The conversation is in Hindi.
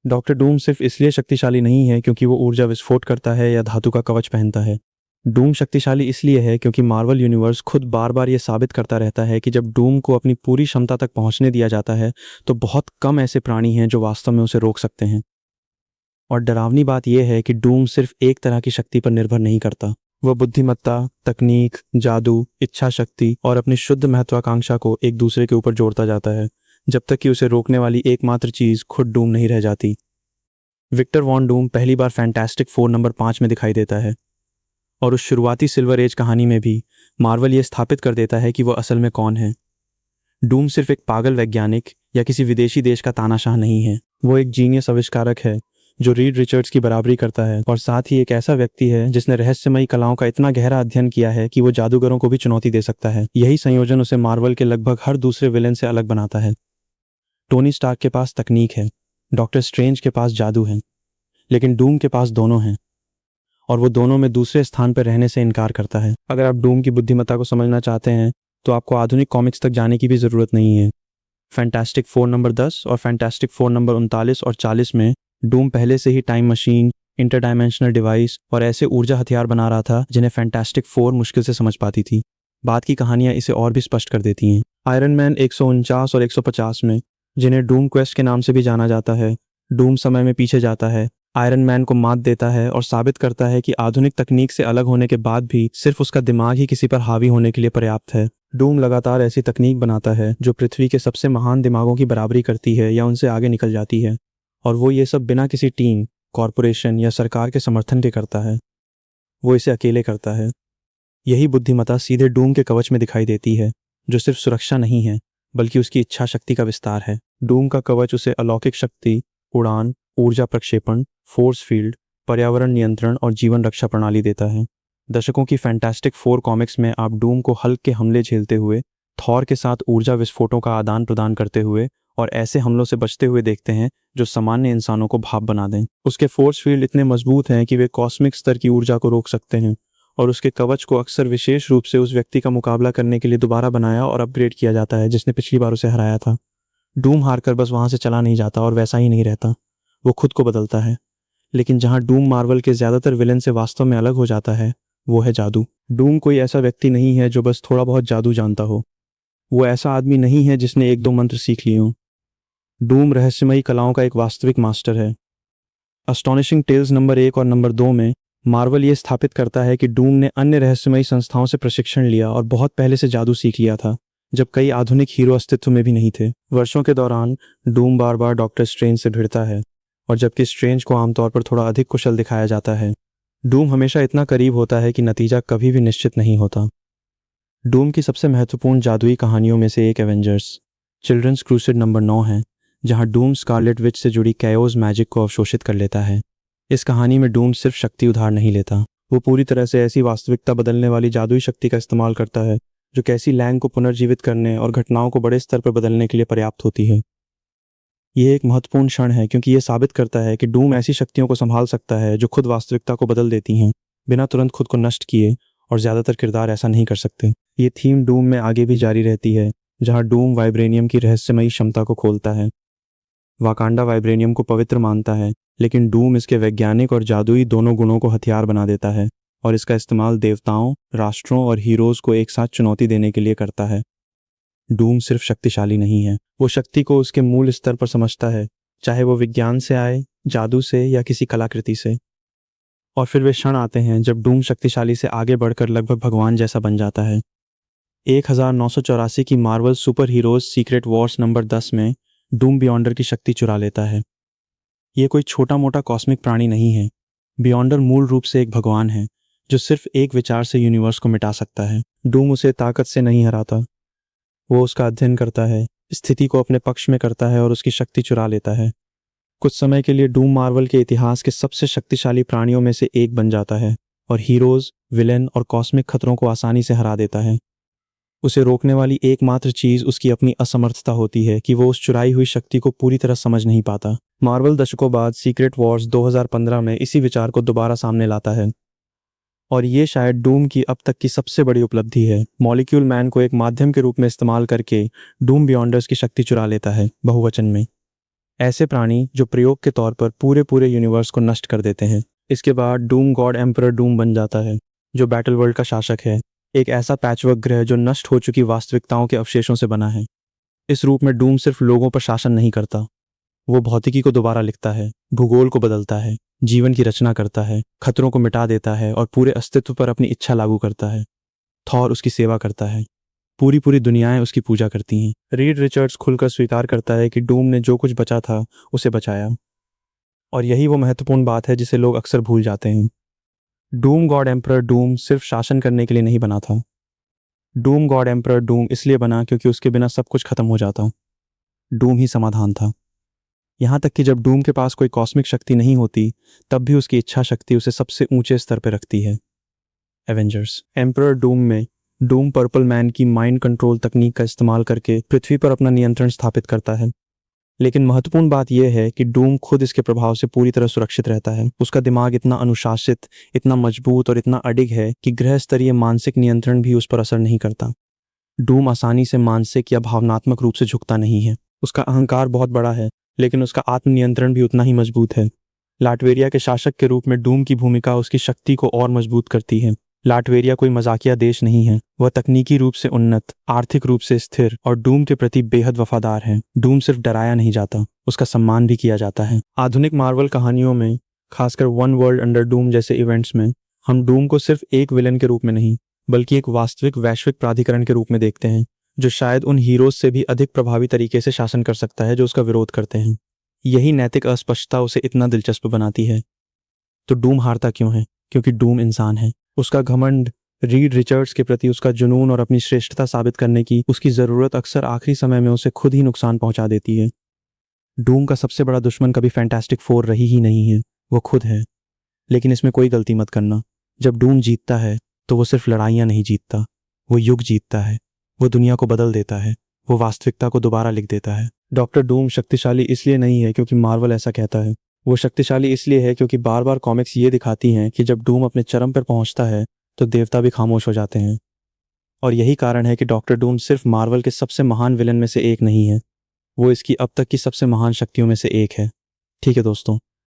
डॉक्टर डूम सिर्फ इसलिए शक्तिशाली नहीं है क्योंकि वो ऊर्जा विस्फोट करता है या धातु का कवच पहनता है। डूम शक्तिशाली इसलिए है क्योंकि मार्वल यूनिवर्स खुद बार बार ये साबित करता रहता है कि जब डूम को अपनी पूरी क्षमता तक पहुंचने दिया जाता है तो बहुत कम ऐसे प्राणी हैं जो वास्तव में उसे रोक सकते हैं। और डरावनी बात यह है कि डूम सिर्फ एक तरह की शक्ति पर निर्भर नहीं करता। वह बुद्धिमत्ता, तकनीक, जादू, इच्छा शक्ति और अपनी शुद्ध महत्वाकांक्षा को एक दूसरे के ऊपर जोड़ता जाता है, जब तक कि उसे रोकने वाली एकमात्र चीज खुद डूम नहीं रह जाती। विक्टर वॉन डूम पहली बार फैंटास्टिक फोर नंबर 5 में दिखाई देता है, और उस शुरुआती सिल्वर एज कहानी में भी मार्वल ये स्थापित कर देता है कि वह असल में कौन है। डूम सिर्फ एक पागल वैज्ञानिक या किसी विदेशी देश का तानाशाह नहीं है। वो एक जीनियस आविष्कारक है जो रीड रिचर्ड्स की बराबरी करता है, और साथ ही एक ऐसा व्यक्ति है जिसने रहस्यमयी कलाओं का इतना गहरा अध्ययन किया है कि वो जादूगरों को भी चुनौती दे सकता है। यही संयोजन उसे मार्वल के लगभग हर दूसरे विलेन से अलग बनाता है। टोनी स्टार्क के पास तकनीक है, डॉक्टर स्ट्रेंज के पास जादू है, लेकिन डूम के पास दोनों हैं, और वो दोनों में दूसरे स्थान पर रहने से इनकार करता है। अगर आप डूम की बुद्धिमत्ता को समझना चाहते हैं तो आपको आधुनिक कॉमिक्स तक जाने की भी ज़रूरत नहीं है। फैंटास्टिक फोर नंबर 10 और फैंटास्टिक फोर नंबर 39 और 40 में डूम पहले से ही टाइम मशीन, इंटरडायमेंशनल डिवाइस और ऐसे ऊर्जा हथियार बना रहा था जिन्हें फैंटास्टिक फोर मुश्किल से समझ पाती थी। बाद की कहानियां इसे और भी स्पष्ट कर देती हैं। आयरन मैन 149 और 150 में, जिन्हें डूम क्वेस्ट के नाम से भी जाना जाता है, डूम समय में पीछे जाता है, आयरन मैन को मात देता है और साबित करता है कि आधुनिक तकनीक से अलग होने के बाद भी सिर्फ उसका दिमाग ही किसी पर हावी होने के लिए पर्याप्त है। डूम लगातार ऐसी तकनीक बनाता है जो पृथ्वी के सबसे महान दिमागों की बराबरी करती है या उनसे आगे निकल जाती है, और वो ये सब बिना किसी टीम, कॉरपोरेशन या सरकार के समर्थन के करता है। वो इसे अकेले करता है। यही बुद्धिमत्ता सीधे डूम के कवच में दिखाई देती है, जो सिर्फ सुरक्षा नहीं है बल्कि उसकी इच्छा शक्ति का विस्तार है। डूम का कवच उसे अलौकिक शक्ति, उड़ान, ऊर्जा प्रक्षेपण, फोर्स फील्ड, पर्यावरण नियंत्रण और जीवन रक्षा प्रणाली देता है। दशकों की फैंटास्टिक फोर कॉमिक्स में आप डूम को हल्क के हमले झेलते हुए, थॉर के साथ ऊर्जा विस्फोटों का आदान प्रदान करते हुए और ऐसे हमलों से बचते हुए देखते हैं जो सामान्य इंसानों को भाप बना दें। उसके फोर्स फील्ड इतने मजबूत हैं कि वे कॉस्मिक स्तर की ऊर्जा को रोक सकते हैं, और उसके कवच को अक्सर विशेष रूप से उस व्यक्ति का मुकाबला करने के लिए दोबारा बनाया और अपग्रेड किया जाता है जिसने पिछली बार उसे हराया था। डूम हारकर बस वहां से चला नहीं जाता और वैसा ही नहीं रहता, वो खुद को बदलता है। लेकिन जहां डूम मार्वल के ज्यादातर विलेन से वास्तव में अलग हो जाता है वो है जादू। डूम कोई ऐसा व्यक्ति नहीं है जो बस थोड़ा बहुत जादू जानता हो। वो ऐसा आदमी नहीं है जिसने एक दो मंत्र सीख लिए हों। डूम रहस्यमयी कलाओं का एक वास्तविक मास्टर है। अस्टोनिशिंग टेल्स नंबर 1 और नंबर 2 में मार्वल ये स्थापित करता है कि डूम ने अन्य रहस्यमयी संस्थाओं से प्रशिक्षण लिया और बहुत पहले से जादू सीख लिया था, जब कई आधुनिक हीरो अस्तित्व में भी नहीं थे। वर्षों के दौरान डूम बार बार डॉक्टर स्ट्रेंज से भिड़ता है, और जबकि स्ट्रेंज को आमतौर पर थोड़ा अधिक कुशल दिखाया जाता है, डूम हमेशा इतना करीब होता है कि नतीजा कभी भी निश्चित नहीं होता। डूम की सबसे महत्वपूर्ण जादुई कहानियों में से एक एवेंजर्स चिल्ड्रंस क्रूसेड नंबर 9 है, जहां डूम स्कारलेट विच से जुड़ी कैओस मैजिक को अवशोषित कर लेता है। इस कहानी में डूम सिर्फ शक्ति उधार नहीं लेता, वो पूरी तरह से ऐसी वास्तविकता बदलने वाली जादुई शक्ति का इस्तेमाल करता है जो कैसी लैंग को पुनर्जीवित करने और घटनाओं को बड़े स्तर पर बदलने के लिए पर्याप्त होती है। ये एक महत्वपूर्ण क्षण है क्योंकि ये साबित करता है कि डूम ऐसी शक्तियों को संभाल सकता है जो खुद वास्तविकता को बदल देती हैं, बिना तुरंत खुद को नष्ट किए, और ज़्यादातर किरदार ऐसा नहीं कर सकते। ये थीम डूम में आगे भी जारी रहती है, जहां डूम वाइब्रेनियम की रहस्यमयी क्षमता को खोलता है। वाकांडा वाइब्रेनियम को पवित्र मानता है, लेकिन डूम इसके वैज्ञानिक और जादुई दोनों गुणों को हथियार बना देता है और इसका इस्तेमाल देवताओं, राष्ट्रों और हीरोज को एक साथ चुनौती देने के लिए करता है। डूम सिर्फ शक्तिशाली नहीं है, वो शक्ति को उसके मूल स्तर पर समझता है, चाहे वो विज्ञान से आए, जादू से या किसी कलाकृति से। और फिर वे क्षण आते हैं जब डूम शक्तिशाली से आगे बढ़कर लगभग भगवान जैसा बन जाता है। 1984 की Marvel super heroes secret Wars number 10 में डूम बियॉन्डर की शक्ति चुरा लेता है। ये कोई छोटा मोटा कॉस्मिक प्राणी नहीं है। बियॉन्डर मूल रूप से एक भगवान है जो सिर्फ एक विचार से यूनिवर्स को मिटा सकता है। डूम उसे ताकत से नहीं हराता, वो उसका अध्ययन करता है, स्थिति को अपने पक्ष में करता है और उसकी शक्ति चुरा लेता है। कुछ समय के लिए डूम मार्वल के इतिहास के सबसे शक्तिशाली प्राणियों में से एक बन जाता है और हीरोज, विलेन और कॉस्मिक खतरों को आसानी से हरा देता है। उसे रोकने वाली एकमात्र चीज उसकी अपनी असमर्थता होती है कि वो उस चुराई हुई शक्ति को पूरी तरह समझ नहीं पाता। मार्वल दशकों बाद सीक्रेट वॉर्स 2015 में इसी विचार को दोबारा सामने लाता है, और ये शायद डूम की अब तक की सबसे बड़ी उपलब्धि है। मॉलिक्यूल मैन को एक माध्यम के रूप में इस्तेमाल करके डूम बियॉन्डर्स की शक्ति चुरा लेता है, बहुवचन में। ऐसे प्राणी जो प्रयोग के तौर पर पूरे यूनिवर्स को नष्ट कर देते हैं। इसके बाद डूम गॉड एम्परर डूम बन जाता है, जो बैटल वर्ल्ड का शासक है, एक ऐसा पैचवर्क ग्रह जो नष्ट हो चुकी वास्तविकताओं के अवशेषों से बना है। इस रूप में डूम सिर्फ लोगों पर शासन नहीं करता, वो भौतिकी को दोबारा लिखता है, भूगोल को बदलता है, जीवन की रचना करता है, खतरों को मिटा देता है और पूरे अस्तित्व पर अपनी इच्छा लागू करता है। थॉर उसकी सेवा करता है, पूरी दुनियाएं उसकी पूजा करती हैं। रीड रिचर्ड्स खुलकर स्वीकार करता है कि डूम ने जो कुछ बचा था उसे बचाया, और यही वो महत्वपूर्ण बात है जिसे लोग अक्सर भूल जाते हैं। डूम गॉड एम्परर डूम सिर्फ शासन करने के लिए नहीं बना था। डूम गॉड एम्परर डूम इसलिए बना क्योंकि उसके बिना सब कुछ खत्म हो जाता। डूम ही समाधान था। यहाँ तक कि जब डूम के पास कोई कॉस्मिक शक्ति नहीं होती, तब भी उसकी इच्छा शक्ति उसे सबसे ऊंचे स्तर पर रखती है। एवेंजर्स एम्परर डूम में डूम पर्पल मैन की माइंड कंट्रोल तकनीक का इस्तेमाल करके पृथ्वी पर अपना नियंत्रण स्थापित करता है। लेकिन महत्वपूर्ण बात यह है कि डूम खुद इसके प्रभाव से पूरी तरह सुरक्षित रहता है। उसका दिमाग इतना अनुशासित, इतना मजबूत और इतना अडिग है कि ग्रह स्तरीय मानसिक नियंत्रण भी उस पर असर नहीं करता। डूम आसानी से मानसिक या भावनात्मक रूप से झुकता नहीं है। उसका अहंकार बहुत बड़ा है, लेकिन उसका आत्मनियंत्रण भी उतना ही मजबूत है। लाटवेरिया के शासक के रूप में डूम की भूमिका उसकी शक्ति को और मजबूत करती है। लाटवेरिया कोई मजाकिया देश नहीं है, वह तकनीकी रूप से उन्नत, आर्थिक रूप से स्थिर और डूम के प्रति बेहद वफादार है। डूम सिर्फ डराया नहीं जाता, उसका सम्मान भी किया जाता है। आधुनिक मार्वल कहानियों में, खासकर वन वर्ल्ड अंडर डूम जैसे इवेंट्स में, हम डूम को सिर्फ एक विलन के रूप में नहीं, बल्कि एक वास्तविक वैश्विक प्राधिकरण के रूप में देखते हैं, जो शायद उन हीरोज से भी अधिक प्रभावी तरीके से शासन कर सकता है जो उसका विरोध करते हैं। यही नैतिक अस्पष्टता उसे इतना दिलचस्प बनाती है। तो डूम हारता क्यों है? क्योंकि डूम इंसान है। उसका घमंड, रीड रिचर्ड्स के प्रति उसका जुनून और अपनी श्रेष्ठता साबित करने की उसकी ज़रूरत अक्सर आखिरी समय में उसे खुद ही नुकसान पहुंचा देती है। डूम का सबसे बड़ा दुश्मन कभी फैंटास्टिक फोर रही ही नहीं है, वो खुद है। लेकिन इसमें कोई गलती मत करना, जब डूम जीतता है तो वो सिर्फ लड़ाइयाँ नहीं जीतता, वो युग जीतता है। वो दुनिया को बदल देता है, वो वास्तविकता को दोबारा लिख देता है। डॉक्टर डूम शक्तिशाली इसलिए नहीं है क्योंकि मार्वल ऐसा कहता है, वो शक्तिशाली इसलिए है क्योंकि बार बार कॉमिक्स ये दिखाती हैं कि जब डूम अपने चरम पर पहुंचता है तो देवता भी खामोश हो जाते हैं। और यही कारण है कि डॉक्टर डूम सिर्फ मार्वल के सबसे महान विलन में से एक नहीं है, वो इसकी अब तक की सबसे महान शक्तियों में से एक है। ठीक है दोस्तों,